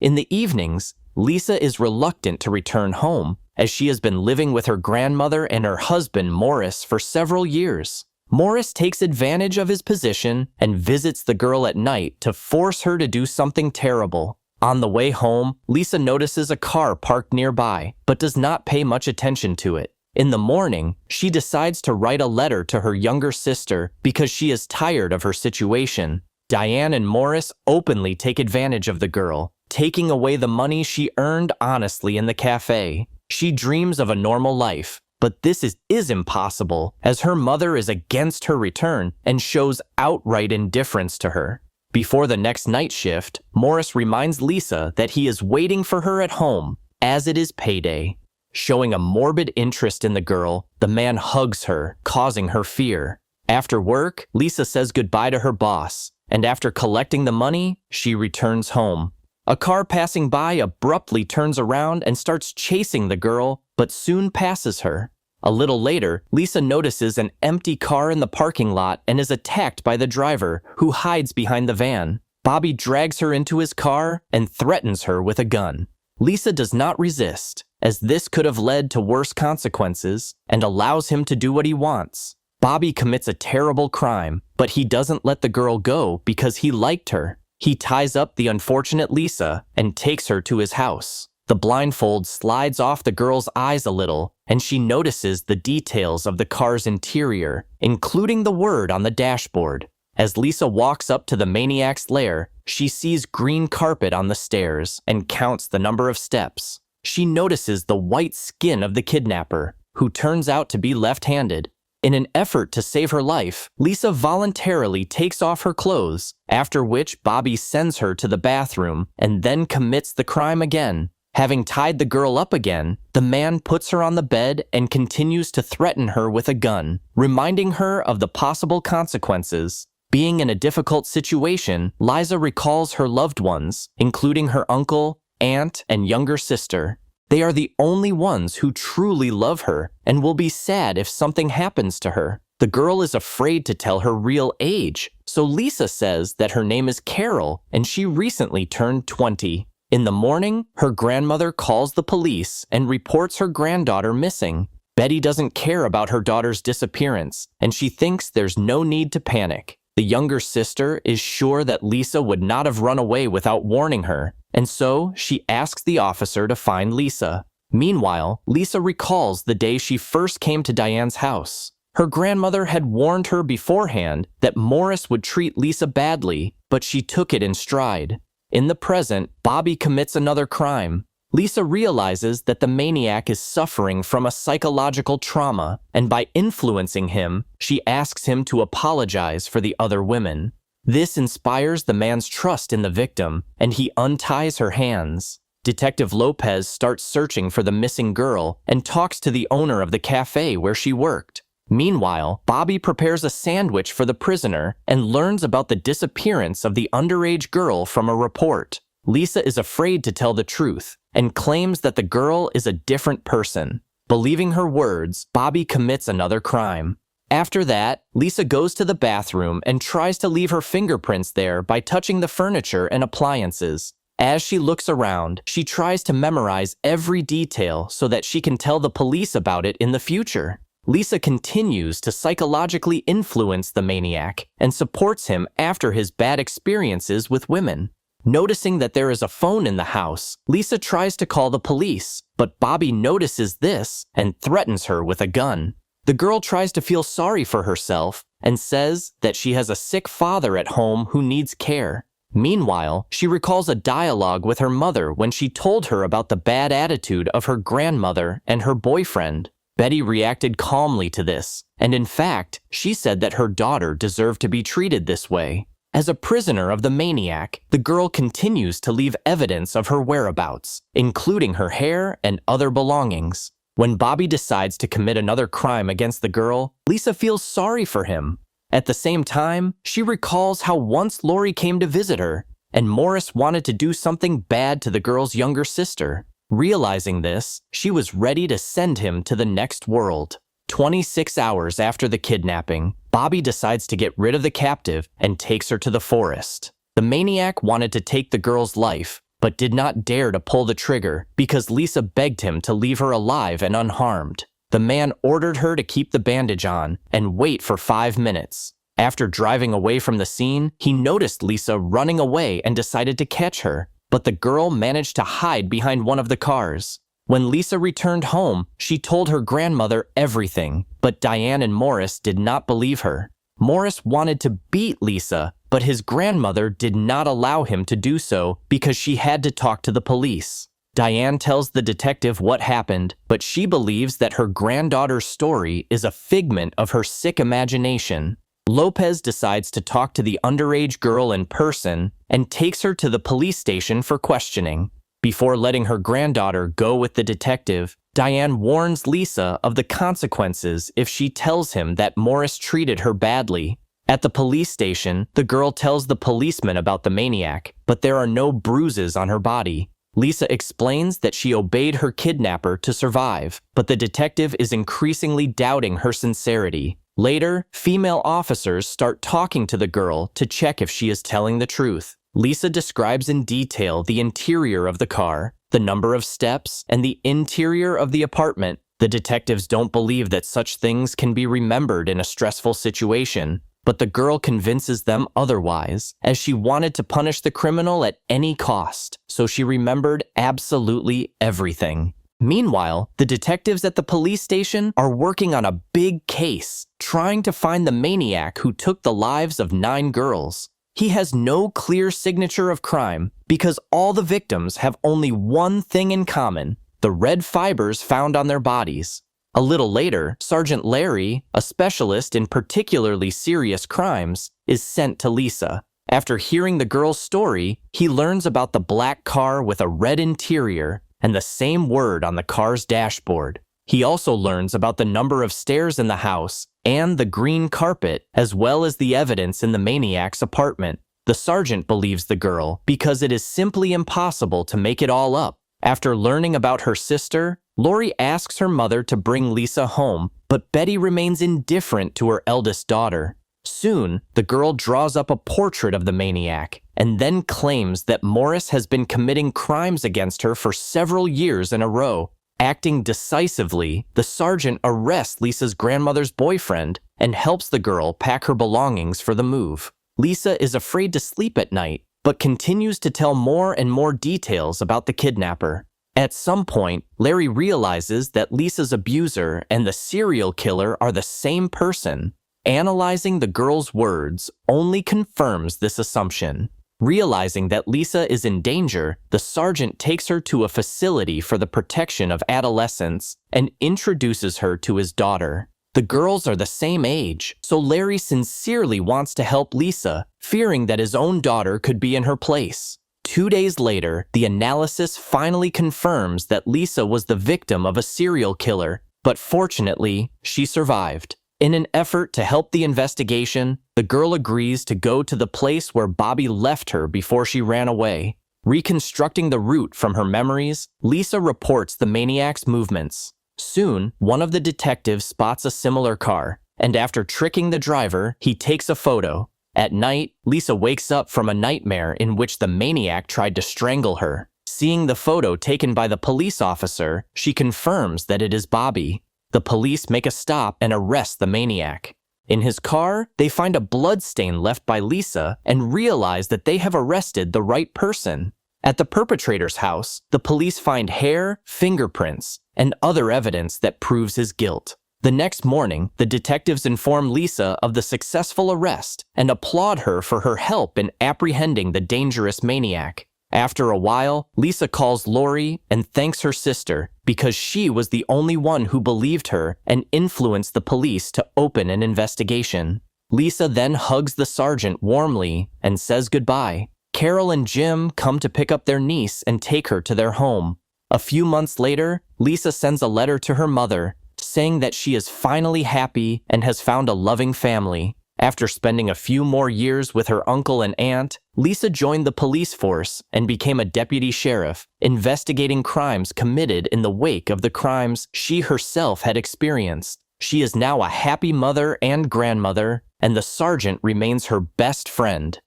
In the evenings, Lisa is reluctant to return home, as she has been living with her grandmother and her husband Morris for several years. Morris takes advantage of his position and visits the girl at night to force her to do something terrible. On the way home, Lisa notices a car parked nearby, but does not pay much attention to it. In the morning, she decides to write a letter to her younger sister because she is tired of her situation. Diane and Morris openly take advantage of the girl, taking away the money she earned honestly in the cafe. She dreams of a normal life, but this is impossible, as her mother is against her return and shows outright indifference to her. Before the next night shift, Morris reminds Lisa that he is waiting for her at home, as it is payday. Showing a morbid interest in the girl, the man hugs her, causing her fear. After work, Lisa says goodbye to her boss, and after collecting the money, she returns home. A car passing by abruptly turns around and starts chasing the girl, but soon passes her. A little later, Lisa notices an empty car in the parking lot and is attacked by the driver, who hides behind the van. Bobby drags her into his car and threatens her with a gun. Lisa does not resist, as this could have led to worse consequences, and allows him to do what he wants. Bobby commits a terrible crime, but he doesn't let the girl go because he liked her. He ties up the unfortunate Lisa and takes her to his house. The blindfold slides off the girl's eyes a little, and she notices the details of the car's interior, including the word on the dashboard. As Lisa walks up to the maniac's lair, she sees green carpet on the stairs and counts the number of steps. She notices the white skin of the kidnapper, who turns out to be left-handed. In an effort to save her life, Lisa voluntarily takes off her clothes, after which Bobby sends her to the bathroom and then commits the crime again. Having tied the girl up again, the man puts her on the bed and continues to threaten her with a gun, reminding her of the possible consequences. Being in a difficult situation, Liza recalls her loved ones, including her uncle, aunt, and younger sister. They are the only ones who truly love her and will be sad if something happens to her. The girl is afraid to tell her real age, so Lisa says that her name is Carol and she recently turned 20. In the morning, her grandmother calls the police and reports her granddaughter missing. Betty doesn't care about her daughter's disappearance, and she thinks there's no need to panic. The younger sister is sure that Lisa would not have run away without warning her, and so she asks the officer to find Lisa. Meanwhile, Lisa recalls the day she first came to Diane's house. Her grandmother had warned her beforehand that Morris would treat Lisa badly, but she took it in stride. In the present, Bobby commits another crime. Lisa realizes that the maniac is suffering from a psychological trauma, and by influencing him, she asks him to apologize for the other women. This inspires the man's trust in the victim, and he unties her hands. Detective Lopez starts searching for the missing girl and talks to the owner of the cafe where she worked. Meanwhile, Bobby prepares a sandwich for the prisoner and learns about the disappearance of the underage girl from a report. Lisa is afraid to tell the truth and claims that the girl is a different person. Believing her words, Bobby commits another crime. After that, Lisa goes to the bathroom and tries to leave her fingerprints there by touching the furniture and appliances. As she looks around, she tries to memorize every detail so that she can tell the police about it in the future. Lisa continues to psychologically influence the maniac and supports him after his bad experiences with women. Noticing that there is a phone in the house, Lisa tries to call the police, but Bobby notices this and threatens her with a gun. The girl tries to feel sorry for herself and says that she has a sick father at home who needs care. Meanwhile, she recalls a dialogue with her mother when she told her about the bad attitude of her grandmother and her boyfriend. Betty reacted calmly to this, and in fact, she said that her daughter deserved to be treated this way. As a prisoner of the maniac, the girl continues to leave evidence of her whereabouts, including her hair and other belongings. When Bobby decides to commit another crime against the girl, Lisa feels sorry for him. At the same time, she recalls how once Lori came to visit her, and Morris wanted to do something bad to the girl's younger sister. Realizing this, she was ready to send him to the next world. 26 hours after the kidnapping, Bobby decides to get rid of the captive and takes her to the forest. The maniac wanted to take the girl's life, but did not dare to pull the trigger because Lisa begged him to leave her alive and unharmed. The man ordered her to keep the bandage on and wait for 5 minutes. After driving away from the scene, he noticed Lisa running away and decided to catch her, but the girl managed to hide behind one of the cars. When Lisa returned home, she told her grandmother everything, but Diane and Morris did not believe her. Morris wanted to beat Lisa, but his grandmother did not allow him to do so because she had to talk to the police. Diane tells the detective what happened, but she believes that her granddaughter's story is a figment of her sick imagination. Lopez decides to talk to the underage girl in person and takes her to the police station for questioning. Before letting her granddaughter go with the detective, Diane warns Lisa of the consequences if she tells him that Morris treated her badly. At the police station, the girl tells the policeman about the maniac, but there are no bruises on her body. Lisa explains that she obeyed her kidnapper to survive, but the detective is increasingly doubting her sincerity. Later, female officers start talking to the girl to check if she is telling the truth. Lisa describes in detail the interior of the car, the number of steps, and the interior of the apartment. The detectives don't believe that such things can be remembered in a stressful situation, but the girl convinces them otherwise, as she wanted to punish the criminal at any cost, so she remembered absolutely everything. Meanwhile, the detectives at the police station are working on a big case, trying to find the maniac who took the lives of 9 girls. He has no clear signature of crime because all the victims have only one thing in common: the red fibers found on their bodies. A little later, Sergeant Larry, a specialist in particularly serious crimes, is sent to Lisa. After hearing the girl's story, he learns about the black car with a red interior and the same word on the car's dashboard. He also learns about the number of stairs in the house and the green carpet, as well as the evidence in the maniac's apartment. The sergeant believes the girl because it is simply impossible to make it all up. After learning about her sister, Lori asks her mother to bring Lisa home, but Betty remains indifferent to her eldest daughter. Soon, the girl draws up a portrait of the maniac and then claims that Morris has been committing crimes against her for several years in a row. Acting decisively, the sergeant arrests Lisa's grandmother's boyfriend and helps the girl pack her belongings for the move. Lisa is afraid to sleep at night, but continues to tell more and more details about the kidnapper. At some point, Larry realizes that Lisa's abuser and the serial killer are the same person. Analyzing the girl's words only confirms this assumption. Realizing that Lisa is in danger, the sergeant takes her to a facility for the protection of adolescents and introduces her to his daughter. The girls are the same age, so Larry sincerely wants to help Lisa, fearing that his own daughter could be in her place. 2 days later, the analysis finally confirms that Lisa was the victim of a serial killer, but fortunately, she survived. In an effort to help the investigation, the girl agrees to go to the place where Bobby left her before she ran away. Reconstructing the route from her memories, Lisa reports the maniac's movements. Soon, one of the detectives spots a similar car, and after tricking the driver, he takes a photo. At night, Lisa wakes up from a nightmare in which the maniac tried to strangle her. Seeing the photo taken by the police officer, she confirms that it is Bobby. The police make a stop and arrest the maniac. In his car, they find a bloodstain left by Lisa and realize that they have arrested the right person. At the perpetrator's house, the police find hair, fingerprints, and other evidence that proves his guilt. The next morning, the detectives inform Lisa of the successful arrest and applaud her for her help in apprehending the dangerous maniac. After a while, Lisa calls Lori and thanks her sister because she was the only one who believed her and influenced the police to open an investigation. Lisa then hugs the sergeant warmly and says goodbye. Carol and Jim come to pick up their niece and take her to their home. A few months later, Lisa sends a letter to her mother saying that she is finally happy and has found a loving family. After spending a few more years with her uncle and aunt, Lisa joined the police force and became a deputy sheriff, investigating crimes committed in the wake of the crimes she herself had experienced. She is now a happy mother and grandmother, and the sergeant remains her best friend.